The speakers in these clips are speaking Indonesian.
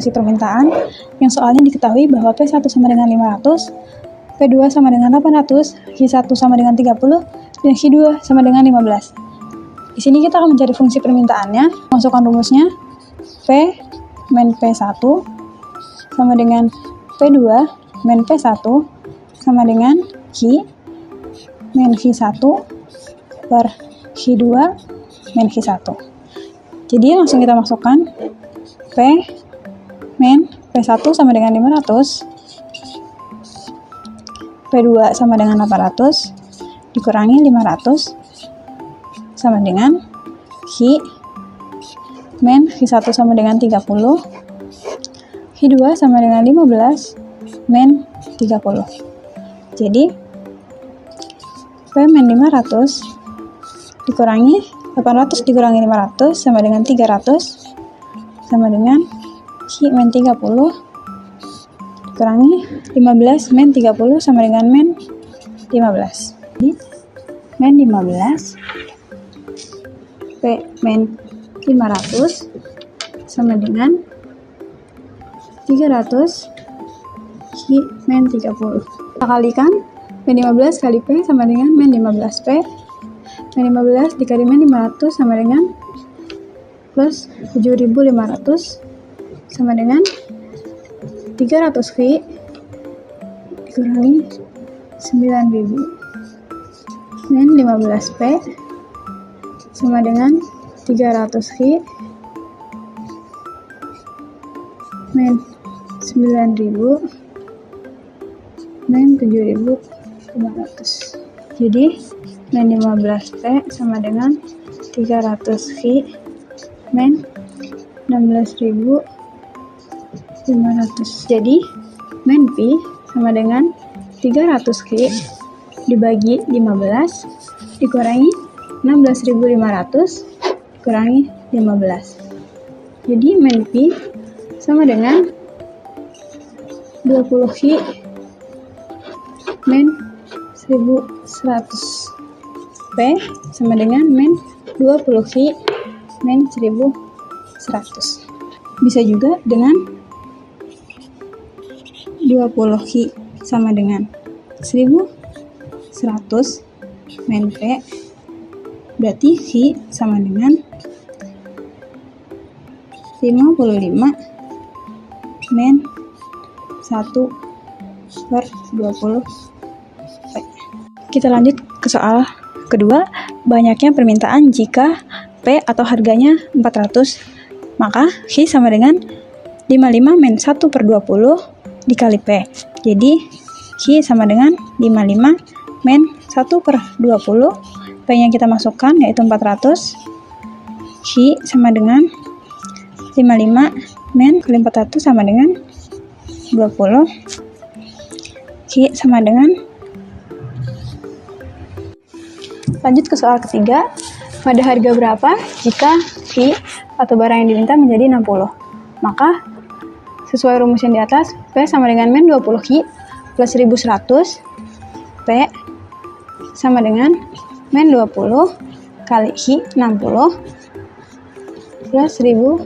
fungsi permintaan yang soalnya diketahui bahwa P1 sama dengan 500, P2 sama dengan 800, Q1 sama dengan 30, dan Q2 sama dengan 15. Di sini kita akan mencari fungsi permintaannya. Masukkan rumusnya. P min P1 sama dengan P2 min P1 sama dengan Q min Q1 per Q2 min Q1. Jadi langsung kita masukkan P min P1 sama dengan 500, P2 sama dengan 800, dikurangi 500, sama dengan Q min Q1 sama dengan 30, Q2 sama dengan 15, min 30. Jadi, P min 500 dikurangi 800 dikurangi 500 sama dengan 300 sama dengan Q min 30 dikurangi 15 min 30 sama dengan min 15. Jadi min 15 P min 500 sama dengan 300 Q min 30. Kita kalikan min 15 kali P sama dengan min 15 P. Min 15 dikali min 500 sama dengan plus 7.500 sama dengan 300 Q dikurangi 9.000 min 15 P sama dengan 300 Q min 9.000 min 7.500. Jadi min 15 P sama dengan 300 Q min 16.500. Jadi min P sama dengan 300 Q dibagi 15 dikurangi 16.500 dikurangi 15. Jadi min P sama dengan 20 Q min 1100. P sama dengan min 20 Q min 1100. Bisa juga dengan 20 Q sama dengan 1100 min P, berarti Q sama dengan 55 min 1 per 20 P. Kita lanjut ke soal kedua. Banyaknya permintaan jika P atau harganya 400, maka Q sama dengan 55 min 1 per 20 dikali P. Jadi Q sama dengan 55 min 1 per 20. P yang kita masukkan yaitu 400. Q sama dengan 55 min kali 400 sama dengan 20. Q sama dengan. Lanjut ke soal ketiga. Pada harga berapa jika Q atau barang yang diminta menjadi 60? Maka sesuai rumus yang di atas, P sama dengan min 20 Q plus 1100, P sama dengan min 20 kali Q 60 plus 1100.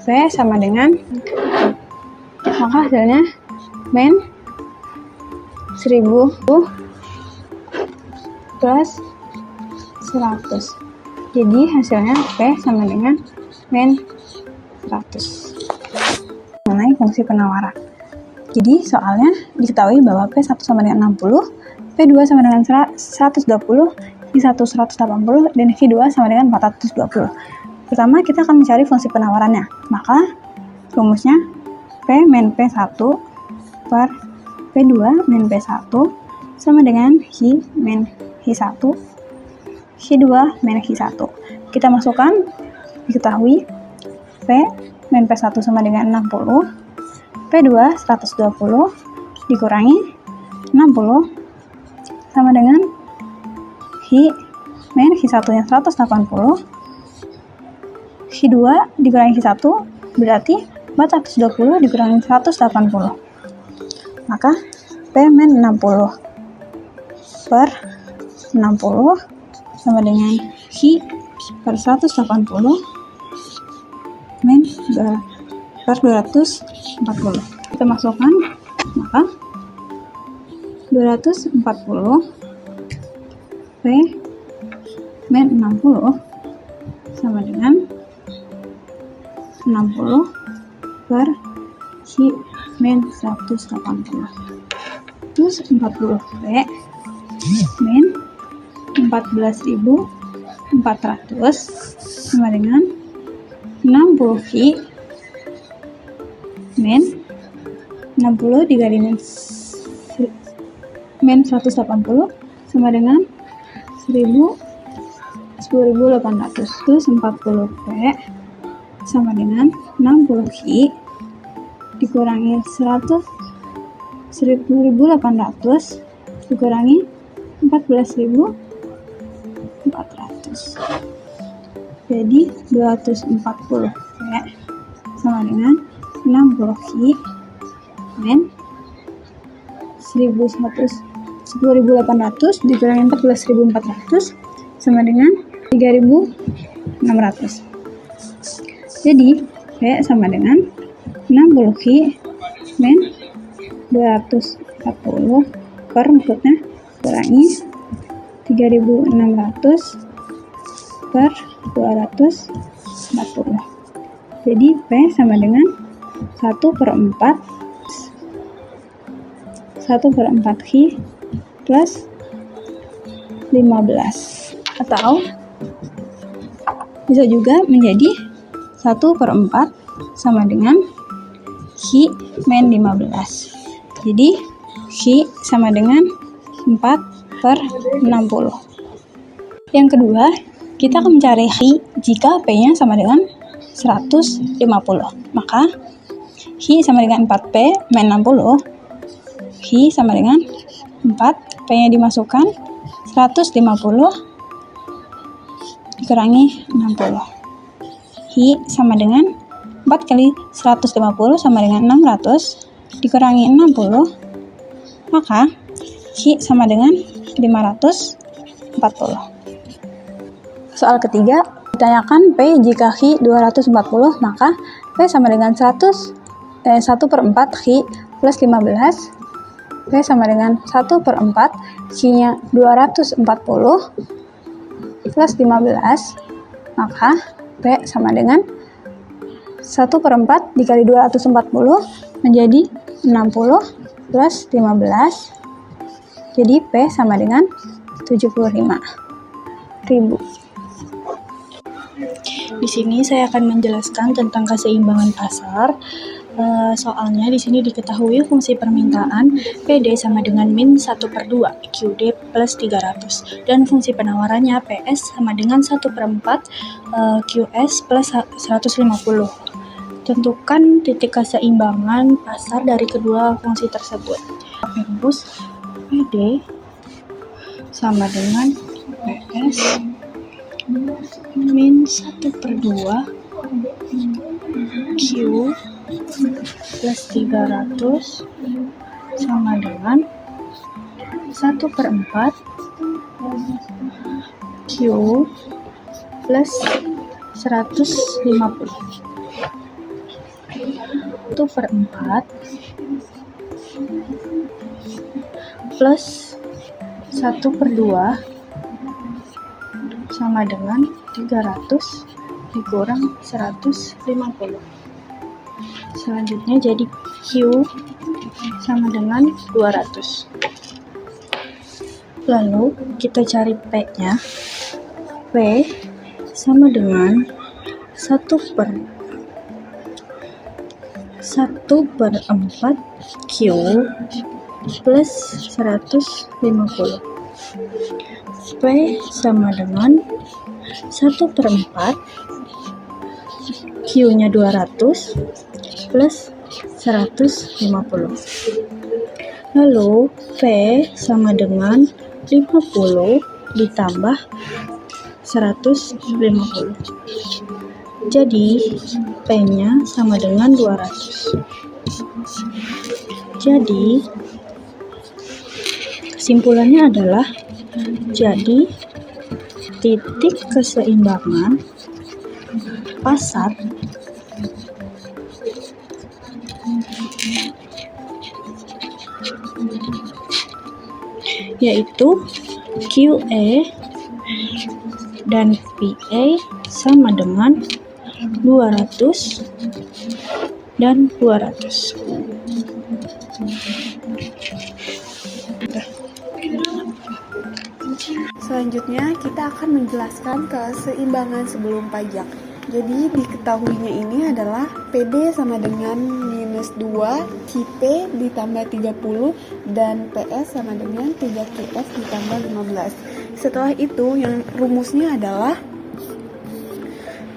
P sama dengan, maka hasilnya min 1000 plus 100. Jadi hasilnya P sama dengan min 100. Mengenai fungsi penawaran. Jadi soalnya diketahui bahwa P1 sama dengan 60, P2 sama dengan 120, Q1 180, dan Q2 sama dengan 420. Pertama kita akan mencari fungsi penawarannya. Maka rumusnya P min P1 per P2 min P1 sama dengan Q min Q1, Q2 min Q1. Kita masukkan, diketahui P min P1 sama dengan 60, P2 120 dikurangi 60 sama dengan Q min Q1 nya 180, Q2 dikurangi Q1 berarti 420 dikurangi 180. Maka P min 60 per 60 sama dengan Q per 180 min per 240. Kita masukkan, maka 240 P min 60 sama dengan 60 per Q min 180. Terus 40 P min 14.400 sama dengan 60 Q min 60 dikali min 180 sama dengan 10.800. Terus 40 P sama dengan 60 Q dikurangi 10.800 dikurangi 14.400. Jadi 240 P sama dengan 60 Q min 10.800 dikurangi 14.400 sama dengan 3.600. Jadi P sama dengan 60 Q min 240 per maksudnya kurangi 3.600 per 240. Jadi P sama dengan 1/4 Q plus 15, atau bisa juga menjadi 1/4 sama dengan Q min 15. Jadi Q sama dengan 4/60. Yang kedua, kita akan mencari Q jika P-nya sama dengan 150. Maka Q sama dengan 4P min 60. Q sama dengan 4, P-nya dimasukkan, 150 dikurangi 60. Q sama dengan 4 kali 150 sama dengan 600 dikurangi 60, maka Q sama dengan 540. Soal ketiga, ditanyakan P jika Q 240, maka P sama dengan 1/4 Q plus 15. P sama dengan 1/4 Q-nya 240 plus 15, maka P sama dengan 1/4 dikali 240 menjadi 60 plus 15. Jadi P sama dengan 75.000. Di sini saya akan menjelaskan tentang keseimbangan pasar. Soalnya di sini diketahui fungsi permintaan PD sama dengan min 1/2 QD plus 300 dan fungsi penawarannya PS sama dengan 1/4 QS plus 150. Tentukan titik keseimbangan pasar dari kedua fungsi tersebut. Rumus PD sama dengan PS min 1/2 Q plus 300 sama dengan 1/4 Q plus 150. 1/4 plus 1/2 sama dengan 300 dikurang 150. Selanjutnya jadi Q sama dengan 200. Lalu kita cari P-nya. P sama dengan 1/4 Q plus 150. P sama dengan 1/4 Q-nya 200 plus 150. Lalu P sama dengan 50 ditambah 150. Jadi P-nya sama dengan 200. Jadi kesimpulannya adalah jadi titik keseimbangan pasar yaitu QE dan PA sama dengan 200 dan 200. Selanjutnya kita akan menjelaskan keseimbangan sebelum pajak. Jadi diketahuinya ini adalah PD sama dengan minus 2 QP ditambah 30 dan PS sama dengan 3QF ditambah 15. Setelah itu yang rumusnya adalah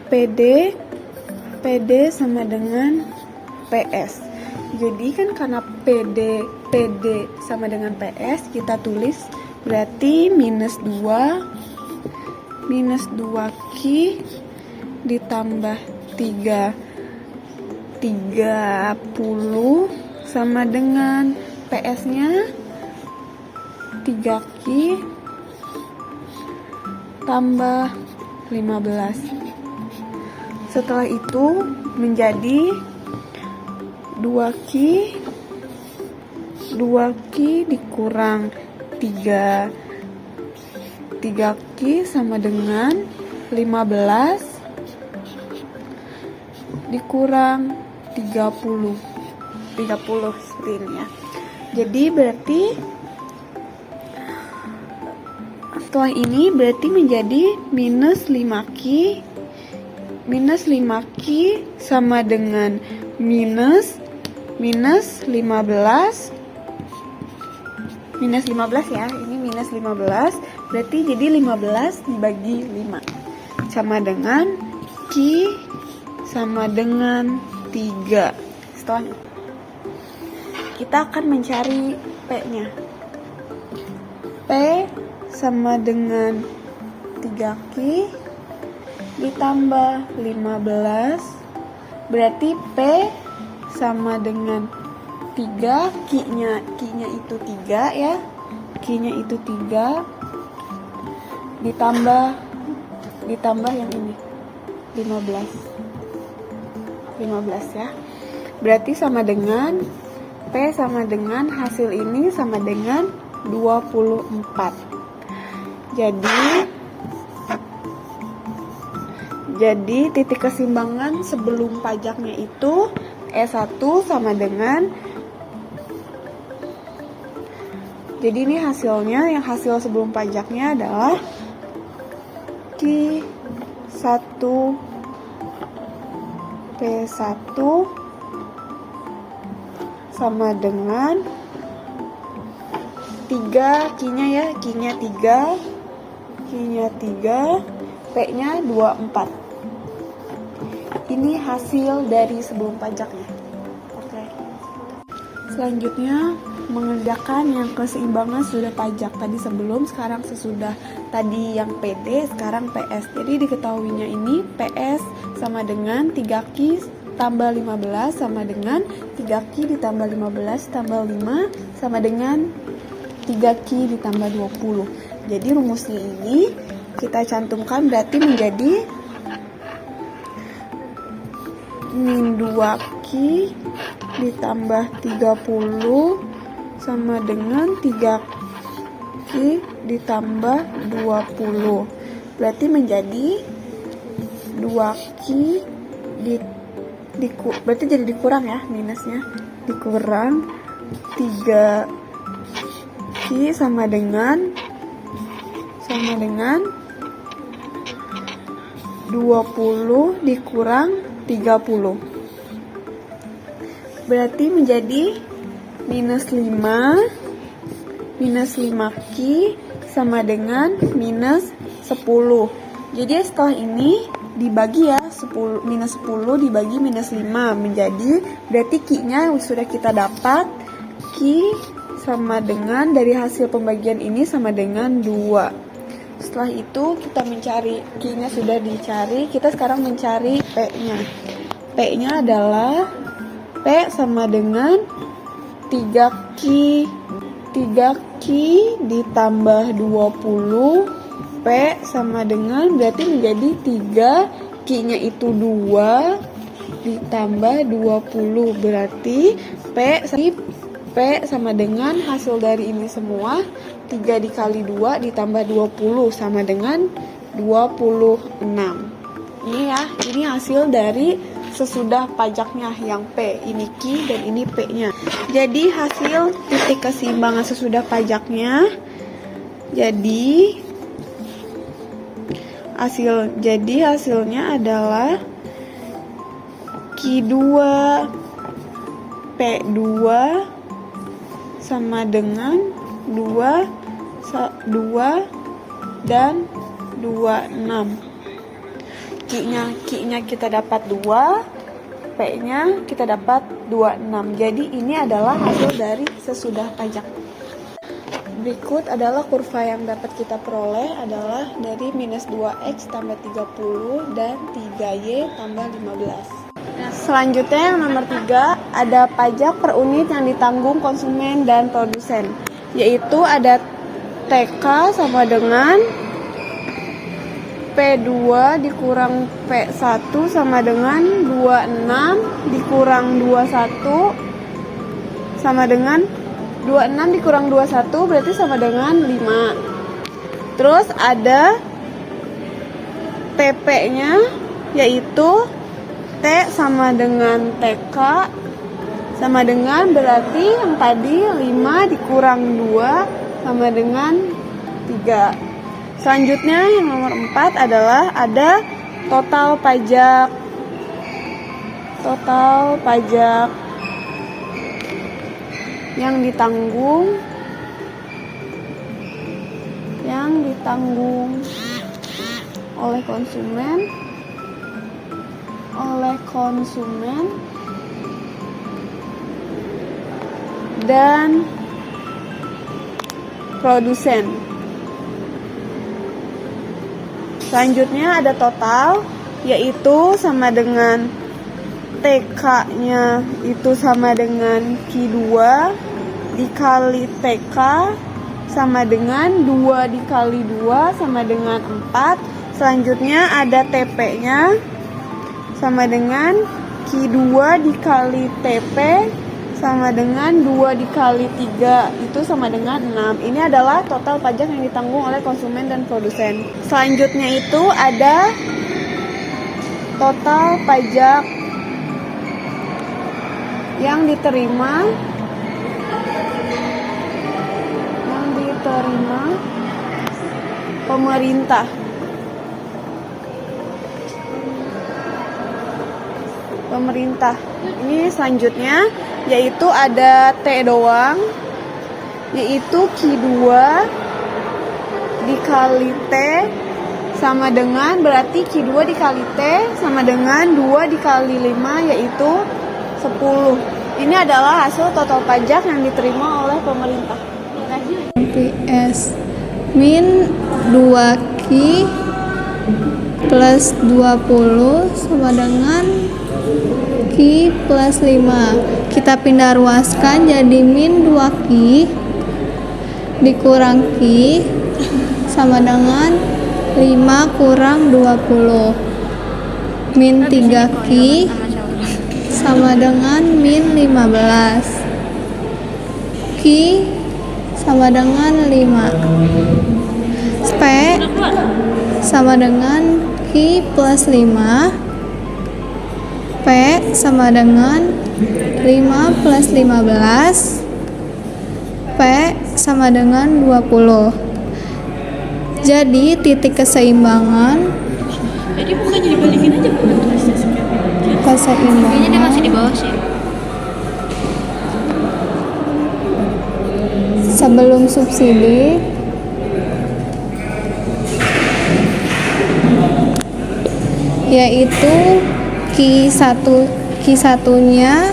PD sama dengan PS. Jadi kan karena PD sama dengan PS, kita tulis berarti minus 2 Q ditambah 30 sama dengan PS-nya 3Q tambah 15. Setelah itu menjadi 2Q dikurang 3Q sama dengan 15 dikurang 30 seperti ini ya. Jadi berarti setelah ini berarti menjadi minus 5Q sama dengan minus 15 ya, ini minus 15 berarti jadi 15 dibagi 5 sama dengan Q sama dengan 3. Setelah kita akan mencari P-nya. P sama dengan 3Q ditambah 15 berarti P sama dengan 3, Q-nya itu 3 ya. Q-nya itu 3 ditambah yang ini 15 ya. Berarti sama dengan P sama dengan hasil ini sama dengan 24. Jadi titik keseimbangan sebelum pajaknya itu E1 sama dengan, jadi ini hasilnya, yang hasil sebelum pajaknya adalah Q1 P1 sama dengan 3, Q-nya 3, P-nya 24. Ini hasil dari sebelum pajaknya. Oke. Selanjutnya mengerjakan yang keseimbangan sudah pajak tadi sebelum, sekarang sesudah. Tadi yang PD, sekarang PS. Jadi diketahuinya ini PS sama dengan 3Q tambah 15 sama dengan 3Q ditambah 15 tambah 5 sama dengan 3Q ditambah 20. Jadi rumusnya ini kita cantumkan berarti menjadi min 2Q ditambah 30 sama dengan 3Q ditambah 20. Berarti menjadi 2Q berarti jadi dikurang ya, minusnya dikurang 3Q sama dengan 20 dikurang 30. Berarti menjadi minus 5Q sama dengan minus 10. Jadi setelah ini dibagi ya, minus 10 dibagi minus 5 menjadi, berarti Q-nya sudah kita dapat, Q sama dengan, dari hasil pembagian ini sama dengan 2. Setelah itu kita mencari, Q-nya sudah dicari, kita sekarang mencari P-nya. P-nya adalah P sama dengan 3Q ditambah 20, P sama dengan, berarti menjadi 3, Q-nya itu 2 ditambah 20, berarti P P sama dengan hasil dari ini semua 3 dikali 2 ditambah 20 sama dengan 26. Ini ya, ini hasil dari sesudah pajaknya yang P. Ini Q dan ini P-nya. Jadi hasil titik keseimbangan sesudah pajaknya. Jadi hasilnya adalah Q2 P2 sama dengan 2 dan 26. Q-nya kita dapat 2, P-nya kita dapat 26. Jadi ini adalah hasil dari sesudah pajak. Berikut adalah kurva yang dapat kita peroleh adalah dari minus 2X tambah 30 dan 3Y tambah 15. Selanjutnya yang nomor 3 ada pajak per unit yang ditanggung konsumen dan produsen, yaitu ada TK sama dengan P2 dikurang P1 sama dengan 26 dikurang 21 sama dengan 26 dikurang 21 berarti sama dengan 5. Terus ada TP-nya yaitu T sama dengan TK sama dengan berarti yang tadi 5 dikurang 2 sama dengan 3. Selanjutnya yang nomor 4 adalah ada total pajak. Total pajak yang ditanggung oleh konsumen dan produsen. Selanjutnya ada total, yaitu sama dengan TK-nya itu sama dengan Q2 dikali TK sama dengan 2 dikali 2 sama dengan 4. Selanjutnya ada TP-nya sama dengan Q2 dikali TP sama dengan 2 dikali 3 itu sama dengan 6. Ini adalah total pajak yang ditanggung oleh konsumen dan produsen. Selanjutnya itu ada total pajak yang diterima pemerintah. Ini selanjutnya yaitu ada T doang, yaitu Q2 dikali T sama dengan berarti Q2 dikali T sama dengan 2 dikali 5 yaitu 10. Ini adalah hasil total pajak yang diterima oleh pemerintah. PS min 2Q plus 20 sama dengan Q plus 5. Kita pindah ruaskan jadi min 2Q dikurang Q sama dengan 5 kurang 20. Min 3Q sama dengan min 15. Q sama dengan 5. P sama dengan Q plus 5. P sama dengan 5 plus 15. P sama dengan 20. Jadi titik keseimbangan Jadi bukannya dibalikin aja keseimbangan dia masih di bawah sih. sebelum subsidi yaitu Q1-nya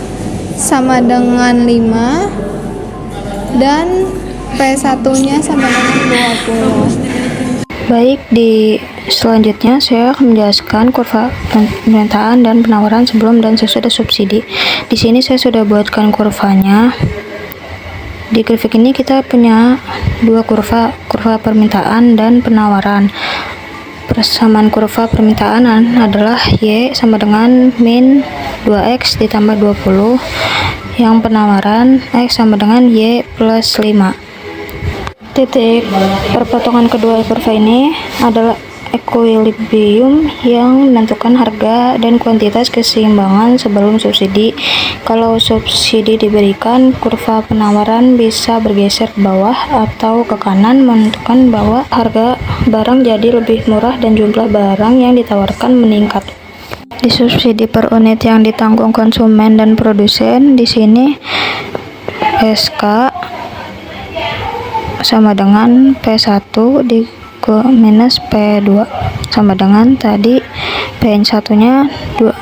sama dengan 5 dan P1-nya sama dengan 20. Baik, di selanjutnya saya akan menjelaskan kurva permintaan dan penawaran sebelum dan sesudah subsidi. Di sini saya sudah buatkan kurvanya. Di grafik ini kita punya dua kurva permintaan dan penawaran. Persamaan kurva permintaan adalah Y sama dengan min 2X ditambah 20. yang penawaran X sama dengan Y plus 5. Titik perpotongan kedua kurva ini adalah equilibrium yang menentukan harga dan kuantitas keseimbangan sebelum subsidi. Kalau subsidi diberikan, kurva penawaran bisa bergeser ke bawah atau ke kanan, menentukan bahwa harga barang jadi lebih murah dan jumlah barang yang ditawarkan meningkat. Di subsidi per unit yang ditanggung konsumen dan produsen, di sini SK sama dengan P1 minus P2 sama dengan tadi P1 nya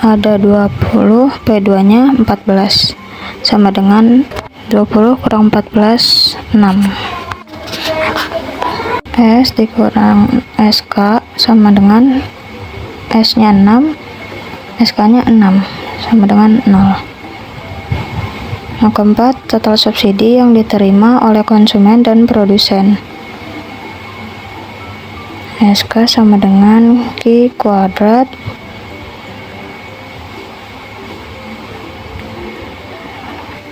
ada 20, P2 nya 14 sama dengan 20 kurang 14 6. S dikurang SK sama dengan S nya 6, SK nya 6 sama dengan 0. Yang keempat, total subsidi yang diterima oleh konsumen dan produsen. SK sama dengan Q kuadrat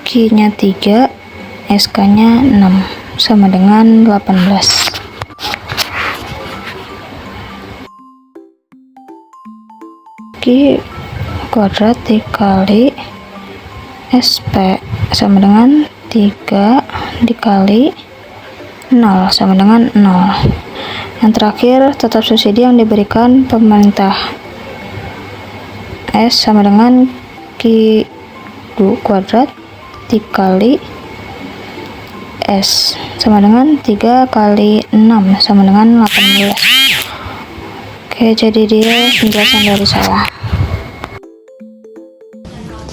Q nya 3, SK nya 6 sama dengan 18. Q kuadrat dikali SP sama dengan 3 dikali 0 sama dengan 0. Yang terakhir, total subsidi yang diberikan pemerintah. S sama dengan Q kuadrat dikali S sama dengan 3 kali 6 sama dengan 18. Oke, jadi dia penjelasan dari saya.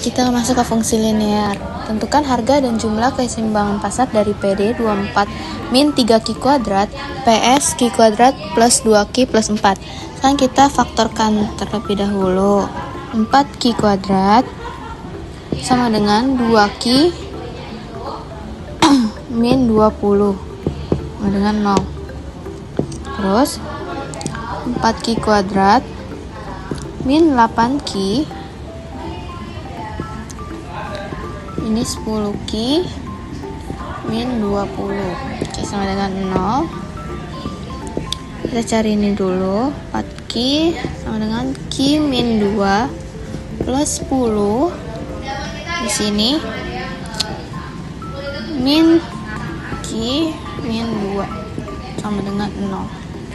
Kita masuk ke fungsi linear. Tentukan harga dan jumlah keseimbangan pasar dari PD 24 min 3Q kuadrat PS Q kuadrat plus 2Q plus 4. Sekarang kita faktorkan terlebih dahulu. 4Q kuadrat sama dengan 2Q min 20 sama dengan 0. Terus 4Q kuadrat min 8Q ini 10Q min 20. Oke, sama dengan 0. Kita cari ini dulu. 4Q sama dengan Q min 2 plus 10. Di sini min Q min 2 sama dengan 0.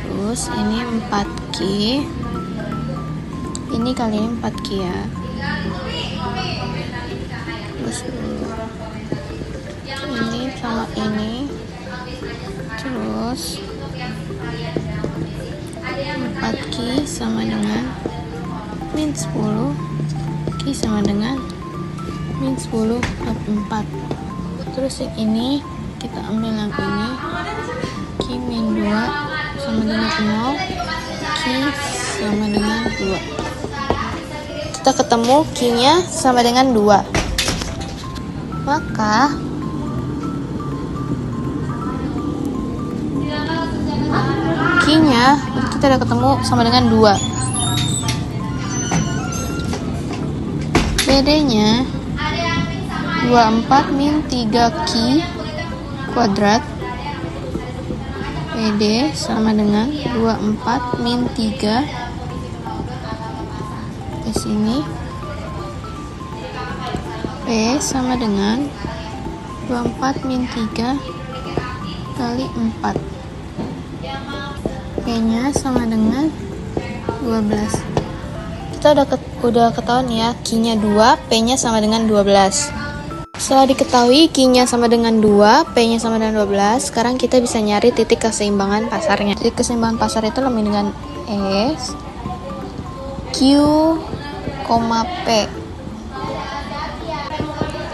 Terus ini 4Q. Ini kali ini 4Q ya. Ini sama ini, terus 4Q sama dengan min 10, Q sama dengan min 10 per 4. Terus yang ini kita ambil yang ini, Q min 2 sama dengan 0, Q sama dengan 2. Kita ketemu Q nya sama dengan 2, maka Q-nya kita udah ketemu sama dengan 2. PD-nya 24 min 3Q kuadrat. PD sama dengan 24 min 3 di sini. P sama dengan 24 min 3 kali 4. P-nya sama dengan 12. Kita udah ketahuan ya, Q-nya 2, P-nya sama dengan 12. Setelah diketahui Q-nya sama dengan 2, P-nya sama dengan 12, sekarang kita bisa nyari titik keseimbangan pasarnya. Titik keseimbangan pasar itu lebih dengan S, Q, P.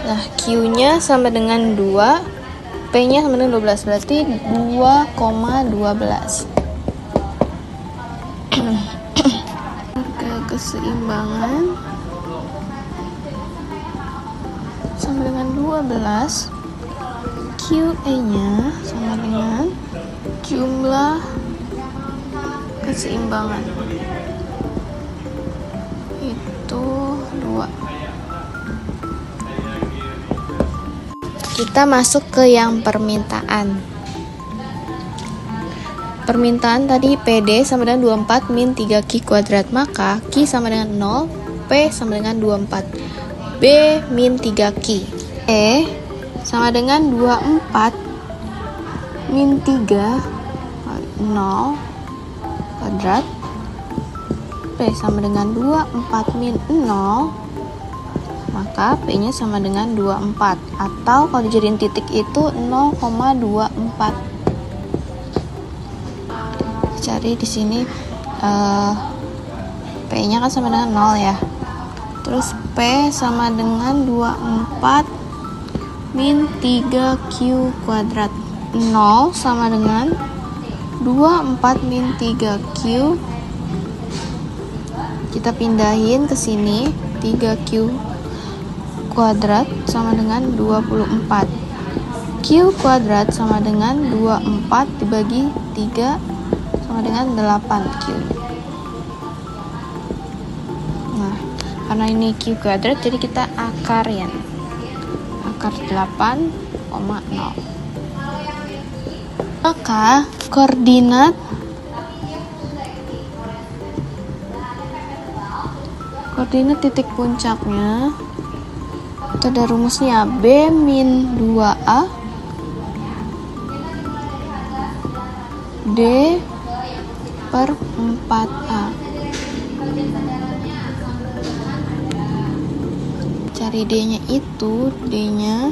Nah, Q-nya sama dengan 2, P-nya sama dengan 12, berarti 2,12. Harga keseimbangan sama dengan 12, QE-nya sama dengan jumlah keseimbangan, itu 2. Kita masuk ke yang permintaan. Permintaan tadi PD sama dengan 24 min 3Q kuadrat, maka Q sama dengan 0, P sama dengan 24, B min 3Q. E sama dengan 24 min 3 0 kuadrat, P sama dengan 24 min 0, maka P nya sama dengan 24, atau kalau dijadiin titik itu 0,24. Cari di sini P nya kan sama dengan 0 ya, terus P sama dengan 24 min 3Q kuadrat. 0 sama dengan 24 min 3Q. Kita pindahin ke sini, 3Q kuadrat sama dengan 24. Q kuadrat sama dengan 24 dibagi 3 sama dengan 8Q. Nah, karena ini Q kuadrat, jadi kita akar ya. Akar 8,0. Maka koordinat titik puncaknya itu ada rumusnya, B min 2A D per 4A. Cari D nya itu, D nya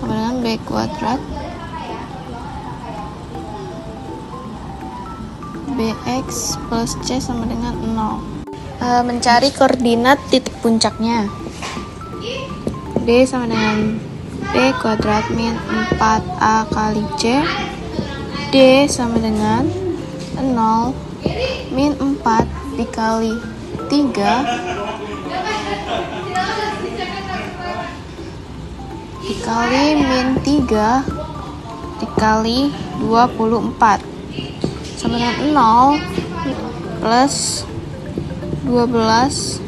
sama dengan B kuadrat BX plus C sama dengan 0. Mencari koordinat titik puncaknya. D sama dengan B kuadrat min 4A kali C. D sama dengan 0 min 4 dikali 3 dikali min 3 dikali 24 sama dengan 0 plus 12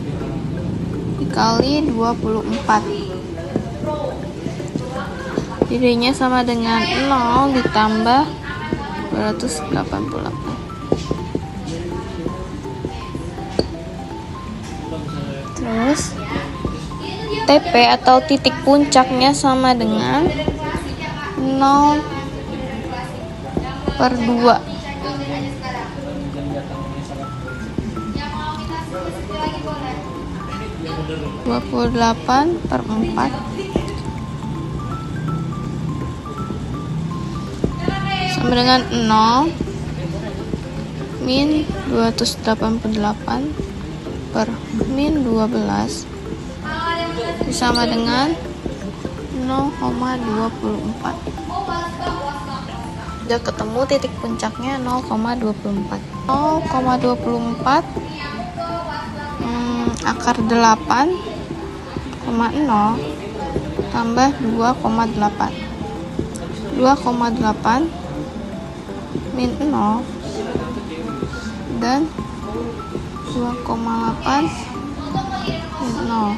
dikali 24. Jadinya sama dengan 0 ditambah 288. Terus TP atau titik puncaknya sama dengan 0 per 2. 28 per 4 sama dengan 0 min 288 per min 12 sama dengan 0,24. Udah ketemu titik puncaknya 0,24. 0,24 akar 8,0 tambah 2,8. 2,8 min 0 dan 2,8 min 0.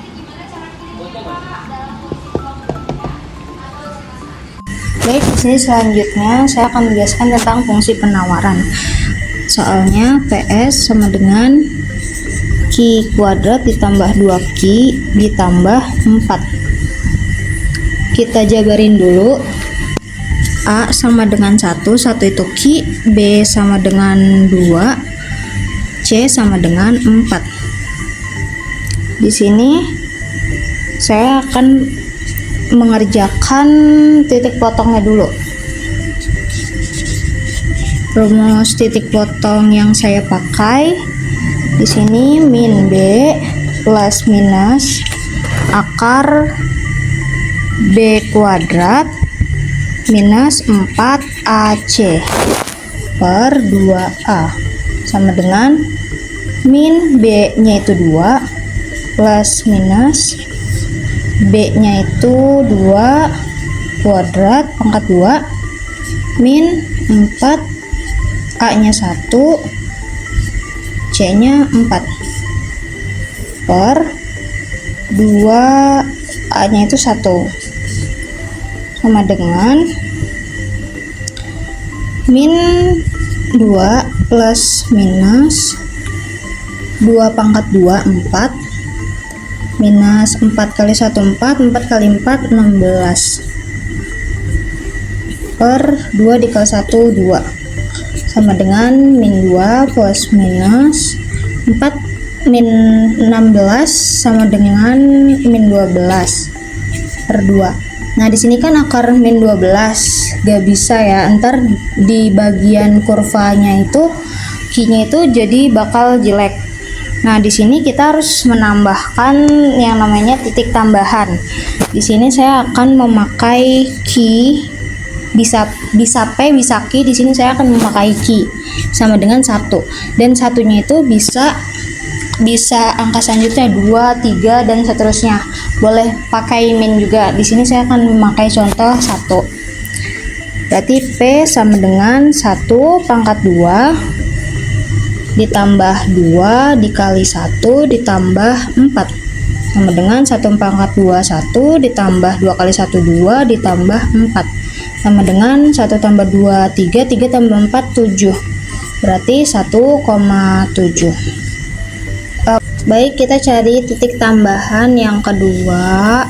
Baik, di sini selanjutnya saya akan menjelaskan tentang fungsi penawaran. Soalnya PS sama dengan Q kuadrat ditambah 2Q ditambah 4. Kita jabarin dulu. A sama dengan 1 itu Q, B sama dengan 2, C sama dengan 4. Di sini saya akan mengerjakan titik potongnya dulu. Rumus titik potong yang saya pakai di sini min B plus minus akar B kuadrat minus 4AC per 2A sama dengan min B nya itu 2 plus minus B nya itu 2 kuadrat pangkat 2 min 4 A nya 1 C nya 4 per 2 A nya itu 1 sama dengan min 2 plus minus 2 pangkat 2 4 minus 4 kali 1 4 4 kali 4 16 per 2 dikali 1 2 sama dengan min 2 plus minus 4 min 16 sama dengan min 12 per 2. Nah, di sini kan akar min 12 gak bisa ya, ntar di bagian kurvanya itu Q-nya itu jadi bakal jelek. Nah, di sini kita harus menambahkan yang namanya titik tambahan. Di sini saya akan memakai Q, bisa P, bisa Q. Di sini saya akan memakai Q sama dengan 1. Dan satunya itu bisa angka selanjutnya 2, 3 dan seterusnya. Boleh pakai min juga. Di sini saya akan memakai contoh 1. Berarti P sama dengan 1 pangkat 2 ditambah 2 dikali 1 ditambah 4 sama dengan 1 pangkat 2 1 ditambah 2 kali 1 2 ditambah 4 sama dengan 1 tambah 2 3 3 tambah 4 7, berarti 1,7. Baik, kita cari titik tambahan yang kedua.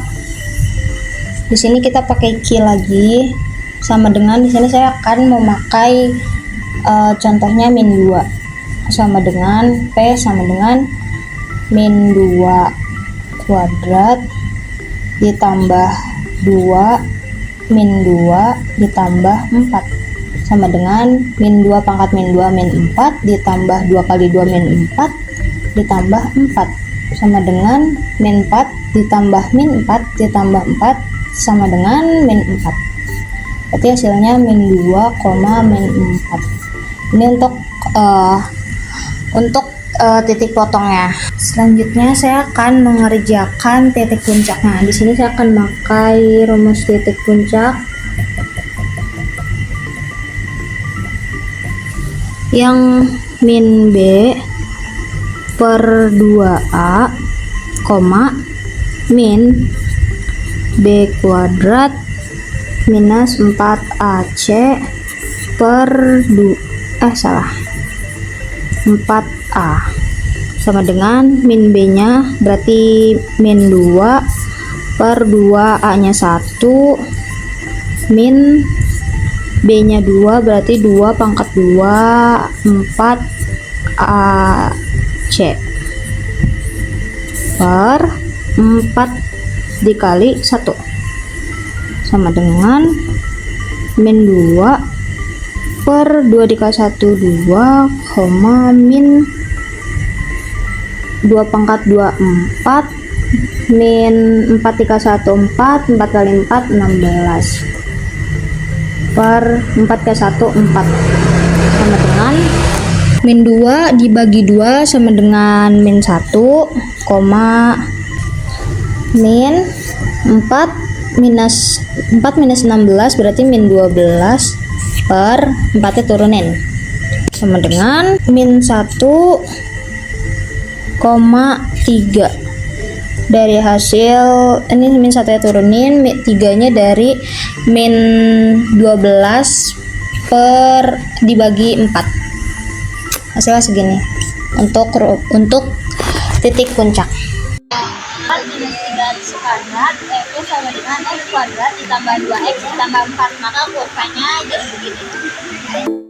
Di sini kita pakai Q lagi, sama dengan di sini saya akan memakai contohnya min 2 sama dengan P sama dengan min 2 kuadrat ditambah 2 min 2 ditambah 4 sama dengan min 2 pangkat min 2 min 4 ditambah 2 kali 2 min 4 ditambah 4 sama dengan min 4 ditambah min 4 ditambah 4 sama dengan min 4. Berarti hasilnya min 2, min 4. Ini untuk titik potongnya. Selanjutnya saya akan mengerjakan titik puncaknya. Di sini saya akan memakai rumus titik puncak yang min B per 2A, min B kuadrat minus 4AC per 4A sama dengan min B nya berarti min 2 per 2A nya 1 min B nya 2 berarti 2 pangkat 2 4A C per 4 dikali 1 sama dengan min 2 per 2 dikali 1 2, min 2 pangkat 2 4 min 4 dikali 1 4 4 kali 4 16 per 4 kali 1 4 sama dengan min 2 dibagi 2 sama dengan min 1, min 4 minus 16 berarti min 12 per 4 nya turunin sama dengan min 1,3. Dari hasil ini min 1 nya turunin, min 3 nya dari min 12 per dibagi 4. Hasilnya segini untuk titik puncak. Minus 3x kuadrat P sama dengan x kuadrat ditambah 2x ditambah 4, maka kurvanya jadi begini.